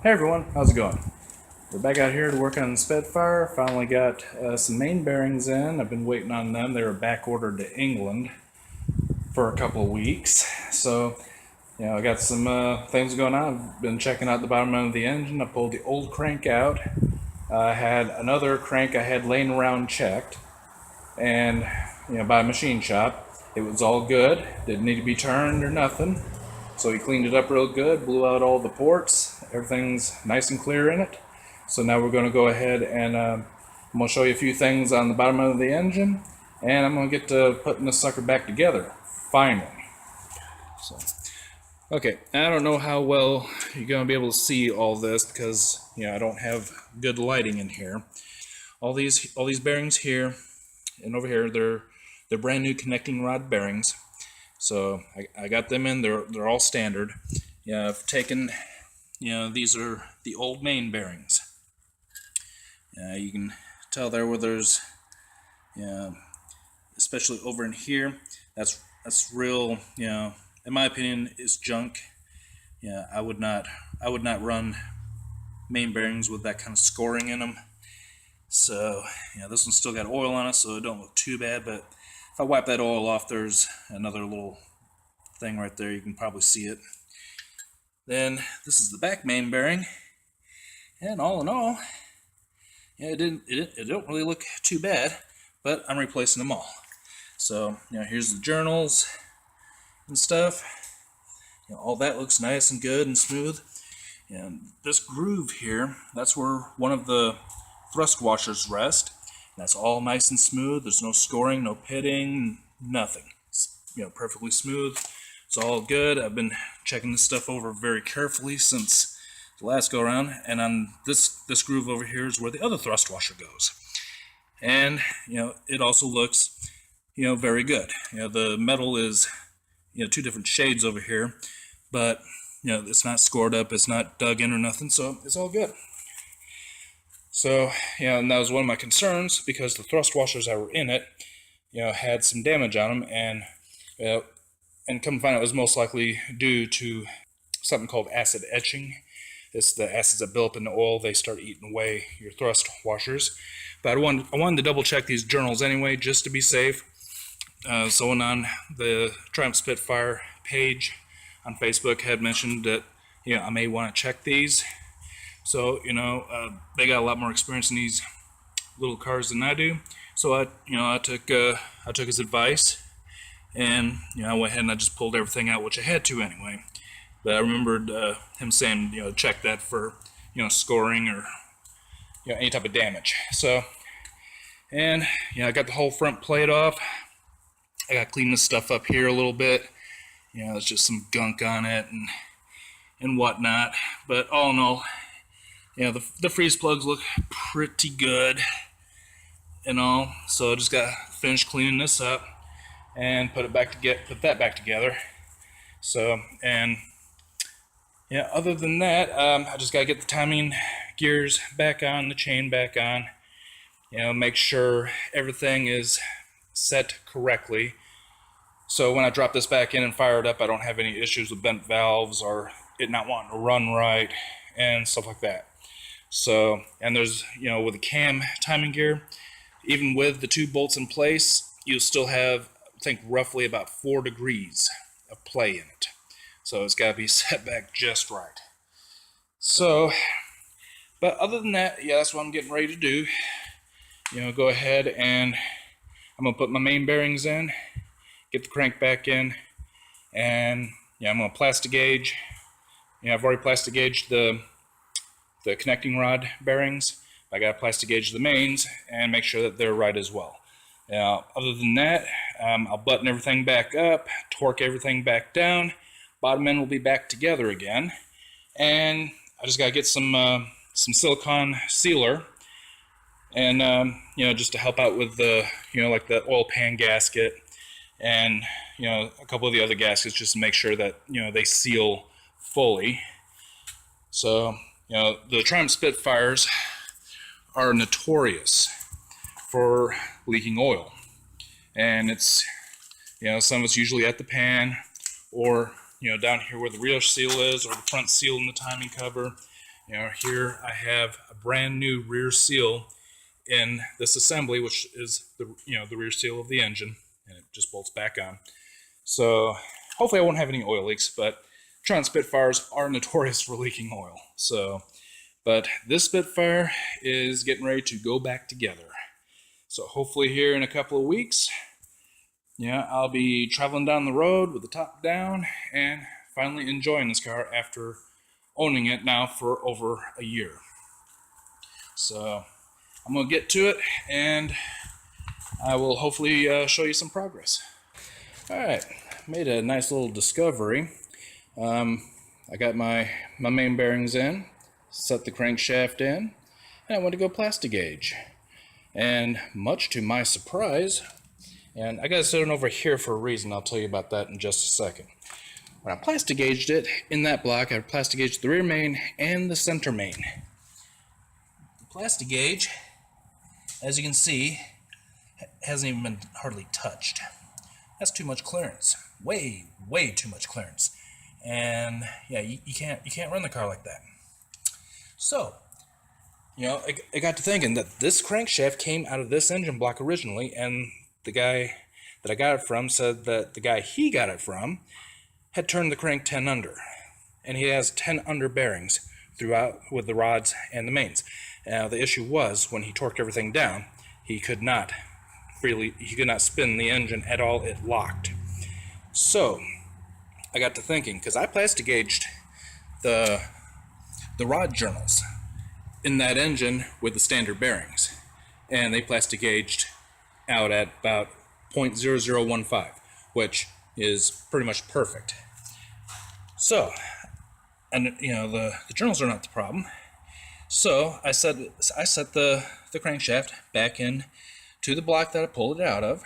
Hey everyone, how's it going? We're back out here to work on the Spitfire. Finally got some main bearings in. I've been waiting on them. They were back ordered to England for a couple of weeks. So, I got some things going on. I've been checking out the bottom end of the engine. I pulled the old crank out. I had another crank I had laying around checked, and by a machine shop. It was all good. Didn't need to be turned or nothing. So he cleaned it up real good, blew out all the ports. Everything's nice and clear in it. So now we're going to go ahead and I'm going to show you a few things on the bottom of the engine, and I'm going to get to putting this sucker back together, finally. So, okay, I don't know how well you're going to be able to see all this because I don't have good lighting in here. All these bearings here and over here, they're brand new connecting rod bearings. So I got them in. They're all standard. I've taken, these are the old main bearings. You can tell there where there's, especially over in here. That's real. In my opinion, is junk. I would not run main bearings with that kind of scoring in them. So this one's still got oil on it, so it don't look too bad. But if I wipe that oil off, there's another little thing right there. You can probably see it. Then this is the back main bearing, and all in all, it don't really look too bad. But I'm replacing them all. So here's the journals and stuff. All that looks nice and good and smooth. And this groove here, that's where one of the thrust washers rest. That's all nice and smooth. There's no scoring, no pitting, nothing. It's, perfectly smooth. It's all good. I've been checking this stuff over very carefully since the last go around. And on this groove over here is where the other thrust washer goes. And it also looks very good. The metal is two different shades over here, but it's not scored up, it's not dug in or nothing, so it's all good. So, and that was one of my concerns because the thrust washers that were in it, had some damage on them, and come to find out it was most likely due to something called acid etching. It's the acids that build up in the oil, they start eating away your thrust washers. But I wanted to double check these journals anyway, just to be safe. Someone on the Triumph Spitfire page on Facebook had mentioned that I may want to check these. So they got a lot more experience in these little cars than I do. So I took his advice, and I went ahead and I just pulled everything out, which I had to anyway. But I remembered him saying check that for scoring or any type of damage. So and I got the whole front plate off. I got to clean this stuff up here a little bit. There's just some gunk on it and whatnot. But all in all, the freeze plugs look pretty good and all. So I just got to finish cleaning this up and put that back together. So, and other than that, I just got to get the timing gears back on, the chain back on. Make sure everything is set correctly. So when I drop this back in and fire it up, I don't have any issues with bent valves or it not wanting to run right and stuff like that. So, and there's, with the cam timing gear, even with the two bolts in place, you'll still have, I think, roughly about 4 degrees of play in it. So it's got to be set back just right. So, but other than that, that's what I'm getting ready to do. Go ahead and I'm going to put my main bearings in, get the crank back in, and I'm going to plastic gauge. I've already plastic gauged the connecting rod bearings. I got to plastic gauge the mains and make sure that they're right as well. Other than that, I'll button everything back up, torque everything back down. Bottom end will be back together again, and I just got to get some silicone sealer. And just to help out with the like the oil pan gasket and a couple of the other gaskets, just to make sure that they seal fully. So the Triumph Spitfires are notorious for leaking oil, and it's some of it's usually at the pan or down here where the rear seal is, or the front seal in the timing cover. Here I have a brand new rear seal in this assembly, which is the rear seal of the engine, and it just bolts back on. So hopefully I won't have any oil leaks, but Tron Spitfires are notorious for leaking oil. But this Spitfire is getting ready to go back together. So hopefully here in a couple of weeks, I'll be traveling down the road with the top down and finally enjoying this car after owning it now for over a year. So I'm going to get to it, and I will hopefully show you some progress. Alright, made a nice little discovery. I got my main bearings in, set the crankshaft in, and I went to go plastic gauge. And much to my surprise, and I got to set it over here for a reason, I'll tell you about that in just a second. When I plastic gauged it in that block, I plastic gauged the rear main and the center main. The plastic gauge, as you can see, hasn't even been hardly touched. That's too much clearance. Way too much clearance. And yeah, you can't run the car like that. So, I got to thinking that this crankshaft came out of this engine block originally, and the guy that I got it from said that the guy he got it from had turned the crank 10 under, and he has 10 under bearings throughout with the rods and the mains. Now the issue was when he torqued everything down, he could not spin the engine at all. It locked. So I got to thinking, because I plastic gauged the rod journals in that engine with the standard bearings, and they plastic gauged out at about 0.0015, which is pretty much perfect. So, and the journals are not the problem. So I set the crankshaft back in to the block that I pulled it out of,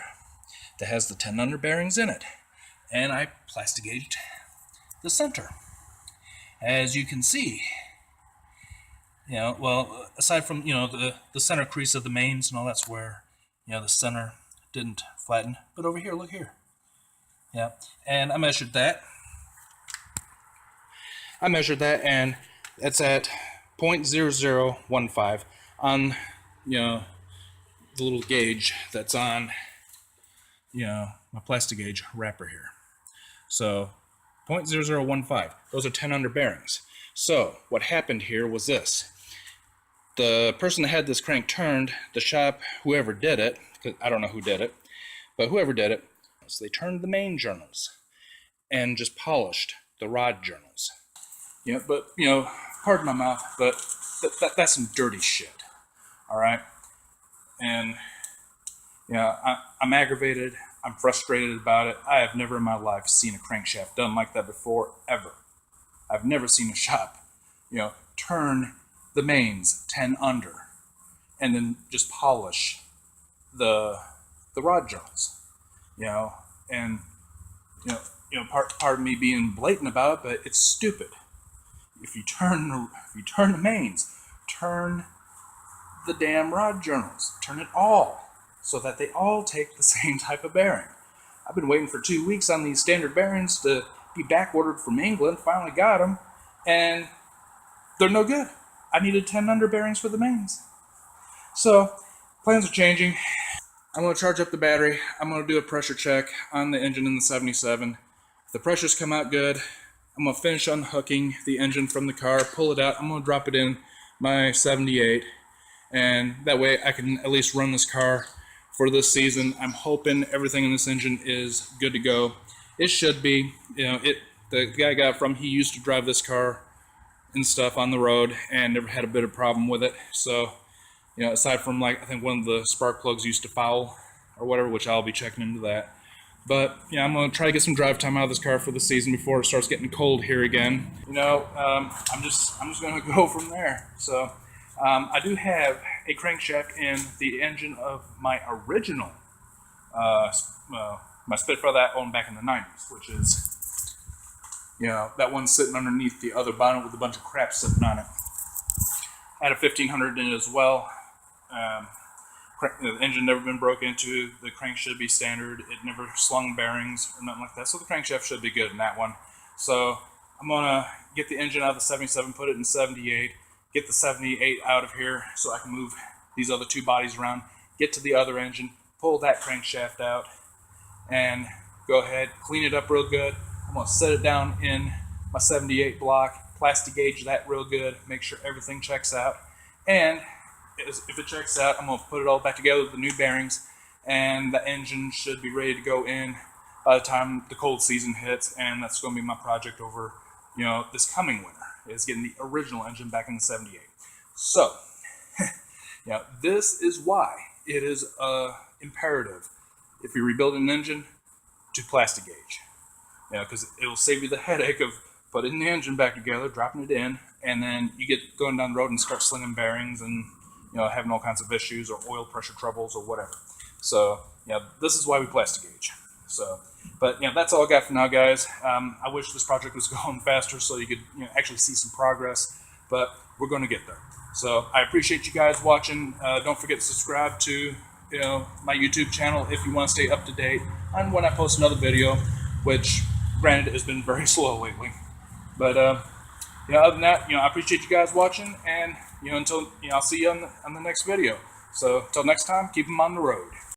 that has the 10 under bearings in it, and I plastic gauged the center. As you can see, aside from the center crease of the mains and all, that's where the center didn't flatten. But over here, look here. Yeah, and I measured that. And it's at 0.0015 on the little gauge that's on my plastic gauge wrapper here. So 0.0015. Those are 10 under bearings. So what happened here was this. The person that had this crank turned, the shop, whoever did it, because I don't know who did it, but whoever did it, so they turned the main journals and just polished the rod journals. But pardon my mouth, but that's some dirty shit. All right, and I'm aggravated. I'm frustrated about it. I have never in my life seen a crankshaft done like that before, ever. I've never seen a shop, turn the mains 10 under and then just polish the rod journals. Pardon me being blatant about it, but it's stupid. If you turn the mains, turn the damn rod journals, turn it all, so that they all take the same type of bearing. I've been waiting for 2 weeks on these standard bearings to be back ordered from England. Finally got them, and they're no good. I needed 10 under bearings for the mains. So plans are changing. I'm going to charge up the battery. I'm going to do a pressure check on the engine in the 77. If the pressures come out good, I'm going to finish unhooking the engine from the car, pull it out. I'm going to drop it in my 78, and that way I can at least run this car for this season. I'm hoping everything in this engine is good to go. It should be. The guy I got it from, he used to drive this car and stuff on the road and never had a bit of problem with it. So, aside from I think one of the spark plugs used to foul or whatever, which I'll be checking into that. But I'm gonna try to get some drive time out of this car for the season before it starts getting cold here again. I'm just gonna go from there. So I do have a crankshaft in the engine of my original my Spitfire that I owned back in the 90s, which is that one's sitting underneath the other bonnet with a bunch of crap sitting on it. I had a 1500 in it as well. The engine never been broke into. The crank should be standard. It never slung bearings or nothing like that. So the crankshaft should be good in that one. So I'm going to get the engine out of the 77, put it in 78, get the 78 out of here so I can move these other two bodies around, get to the other engine, pull that crankshaft out, and go ahead, clean it up real good. I'm going to set it down in my 78 block, plastic gauge that real good, make sure everything checks out. And if it checks out, I'm going to put it all back together with the new bearings, and the engine should be ready to go in by the time the cold season hits. And that's going to be my project over, this coming winter, is getting the original engine back in the 78. So, this is why it is imperative, if you're rebuilding an engine, to plastic gauge. Because it'll save you the headache of putting the engine back together, dropping it in, and then you get going down the road and start slinging bearings and having all kinds of issues or oil pressure troubles or whatever. So this is why we plastic gauge. So, but that's all I got for now, guys. I wish this project was going faster so you could actually see some progress, but we're going to get there. So I appreciate you guys watching. Don't forget to subscribe to my YouTube channel if you want to stay up to date on when I post another video, which granted has been very slow lately. But other than that, I appreciate you guys watching, and until I'll see you on the next video. So until next time, keep them on the road.